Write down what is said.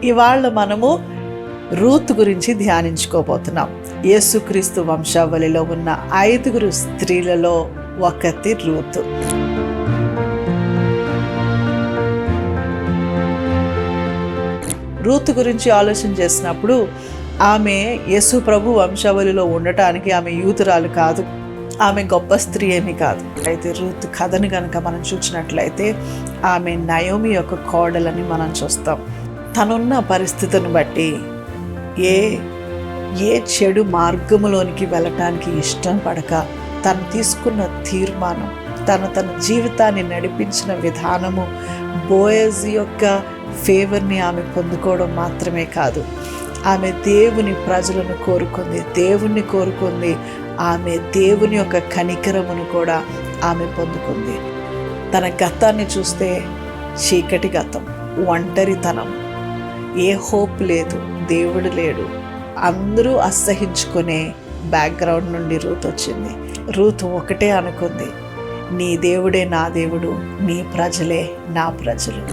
ఇవాళ మనము రూతు గురించి ధ్యానించుకోబోతున్నాం. యేసుక్రీస్తు వంశావళిలో ఉన్న 5 స్త్రీలలో ఒకటి రూతు. రూతు గురించి ఆలోచన చేసినప్పుడు ఆమె యేసు ప్రభు వంశావళిలో ఉండటానికి ఆమె యూతురాలు కాదు, ఆమె గొప్ప స్త్రీ ఏమి కాదు. అయితే రూతు కథను కనుక మనం చూసినట్లయితే ఆమె నయోమి యొక్క కోడలని మనం చూస్తాం. తనున్న పరిస్థితిని బట్టి ఏ చెడు మార్గములోనికి వెళ్ళటానికి ఇష్టం పడక తను తీసుకున్న తీర్మానం, తన జీవితాన్ని నడిపించిన విధానము, బోయజ్ యొక్క ఫేవర్ని ఆమె పొందుకోవడం మాత్రమే కాదు, ఆమె దేవుని ప్రజలను కోరుకుంది, దేవుణ్ణి కోరుకుంది. ఆమె దేవుని యొక్క కనికరమును కూడా ఆమె పొందుకుంది. తన గతాన్ని చూస్తే చీకటి గతం, ఒంటరితనం, ఏ హోప్ లేదు, దేవుడు లేడు, అందరూ అసహించుకునే బ్యాక్గ్రౌండ్ నుండి రూత్ వచ్చింది. రూత్ ఒకటే అనుకుంది, నీ దేవుడే నా దేవుడు, నీ ప్రజలే నా ప్రజలు.